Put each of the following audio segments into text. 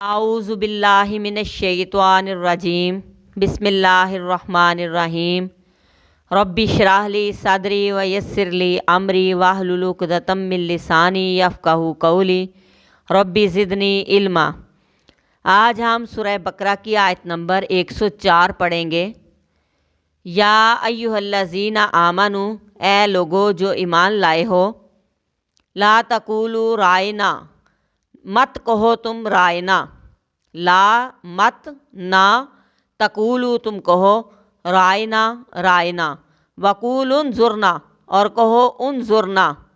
आऊज़ु बिल्लाहि मिनश्शैतानिर्रजीम बिस्मिल्लाहिर्रहमानिर्रहीम रब्बि इश्रह ली सदरी व यस्सिर ली अमरी वाहलुल उक़दतम मिन लिसानी यफ़क़हू क़ौली रब्बि ज़िदनी इल्मा। आज हम सूरह बकरा की आयत नंबर 104 पढ़ेंगे। या अय्युहल्लज़ीना आमनू, ए लोगो जो ईमान लाए हो, ला तक़ूलू रायना, मत कहो तुम रायना, ला मत, ना, तक़ूलू तुम कहो, रायना रायना, वक़ूल उन्ज़ुरना, और कहो उन्ज़ुरना,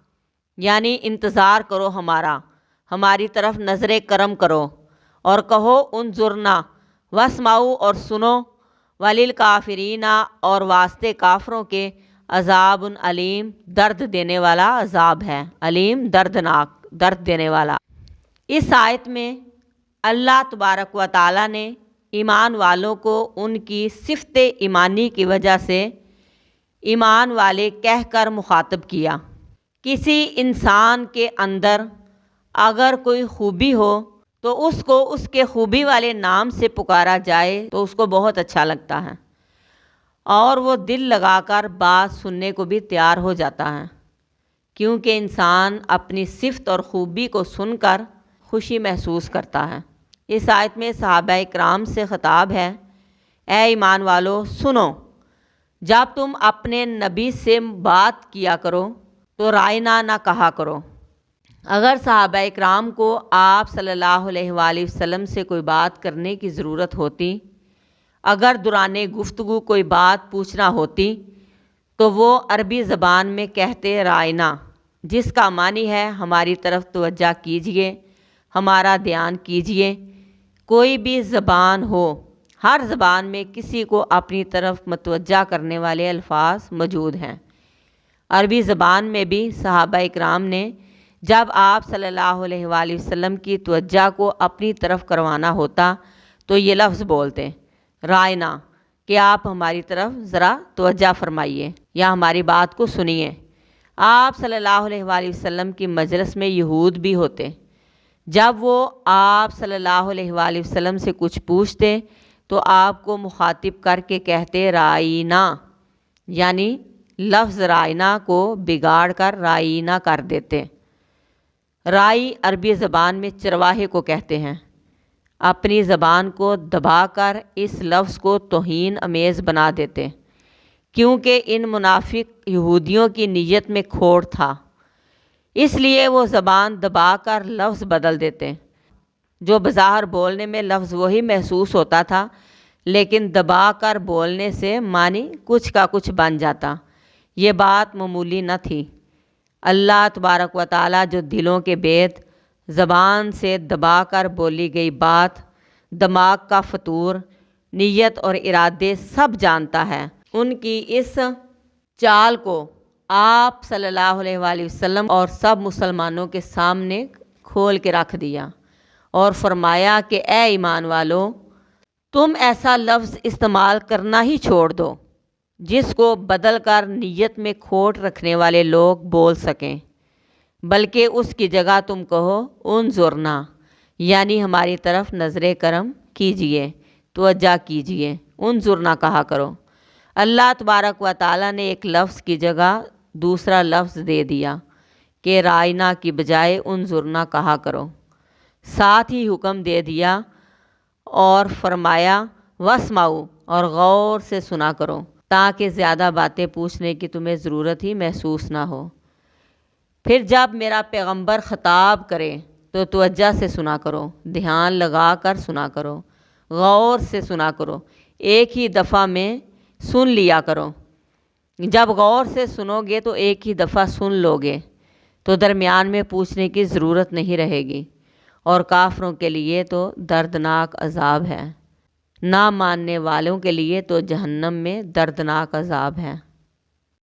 यानी इंतज़ार करो हमारा, हमारी तरफ नज़र करम करो, और कहो उन्ज़ुरना, वस्माऊ, और सुनो, वलिल काफिरीना, और वास्ते काफरों के अज़ाबुन अलीम, दर्द देने वाला अज़ाब है। अलीम दर्दनाक, दर्द देने वाला। इस आयत में अल्लाह तबारक व तआला ने ईमान वालों को उनकी सिफ़त ईमानी की वजह से ईमान वाले कहकर मुखातब किया। किसी इंसान के अंदर अगर कोई खूबी हो तो उसको उसके खूबी वाले नाम से पुकारा जाए तो उसको बहुत अच्छा लगता है और वो दिल लगाकर बात सुनने को भी तैयार हो जाता है, क्योंकि इंसान अपनी सिफ़त और खूबी को सुनकर खुशी महसूस करता है। इस आयत में सहाबा इकराम से ख़िताब है, ए ईमान वालो सुनो, जब तुम अपने नबी से बात किया करो तो रायना ना कहा करो। अगर सहाबा इकराम को आप सल्लल्लाहु अलैहि वसल्लम से कोई बात करने की ज़रूरत होती, अगर दौरान गुफ्तगू कोई बात पूछना होती तो वो अरबी ज़बान में कहते रायना, जिसका मानी है हमारी तरफ तवज्जो कीजिए, हमारा ध्यान कीजिए। कोई भी ज़बान हो, हर ज़बान में किसी को अपनी तरफ मतवज्जा करने वाले अल्फाज मौजूद हैं। अरबी ज़बान में भी सहाबा इकराम ने जब आप सल्लल्लाहु अलैहि वसल्लम की तवज्जो को अपनी तरफ करवाना होता तो ये लफ्ज़ बोलते रायना, कि आप हमारी तरफ ज़रा तवज्जो फरमाइए या हमारी बात को सुनिए। आप सल्लल्लाहु अलैहि वसल्लम की मजलिस में यहूद भी होते, जब वो आप सल्लल्लाहु अलैहि वसल्लम से कुछ पूछते तो आपको मुखातिब करके कहते रायना, यानी लफ्ज़ रायना को बिगाड़ कर रायना कर देते। राई अरबी ज़बान में चरवाहे को कहते हैं। अपनी ज़बान को दबाकर इस लफ्ज़ को तौहीन अमेज़ बना देते, क्योंकि इन मुनाफिक यहूदियों की नीयत में खोट था, इसलिए वो ज़बान दबाकर लफ्ज़ बदल देते। जो बज़ाहिर बोलने में लफ्ज़ वही महसूस होता था, लेकिन दबाकर बोलने से मानी कुछ का कुछ बन जाता। ये बात मामूली न थी। अल्लाह तबारक व तआला जो दिलों के भेद ज़बान से दबाकर बोली गई बात, दिमाग का फतूर, नीयत और इरादे सब जानता है, उनकी इस चाल को आप सल्लल्लाहु अलैहि वसल्लम और सब मुसलमानों के सामने खोल के रख दिया और फरमाया कि ए ईमान वालो, तुम ऐसा लफ्ज़ इस्तेमाल करना ही छोड़ दो जिसको बदल कर नीयत में खोट रखने वाले लोग बोल सकें, बल्कि उसकी जगह तुम कहो उन्ज़ुरना, यानी हमारी तरफ नज़र करम कीजिए, तवज्जो कीजिए, उन्ज़ुरना कहा करो। अल्लाह तबारक व तआला ने एक लफ्ज़ की जगह दूसरा लफ्ज़ दे दिया कि रायना की बजाय उन्ज़ुरना कहा करो। साथ ही हुक्म दे दिया और फरमाया वस्माऊ, और गौर से सुना करो, ताकि ज़्यादा बातें पूछने की तुम्हें ज़रूरत ही महसूस ना हो। फिर जब मेरा पैगंबर ख़िताब करे तो तवज्जो से सुना करो, ध्यान लगा कर सुना करो, गौर से सुना करो, एक ही दफ़ा में सुन लिया करो। जब गौर से सुनोगे तो एक ही दफ़ा सुन लोगे तो दरमियान में पूछने की ज़रूरत नहीं रहेगी, और काफरों के लिए तो दर्दनाक अज़ाब है, ना मानने वालों के लिए तो जहन्नम में दर्दनाक अज़ाब है।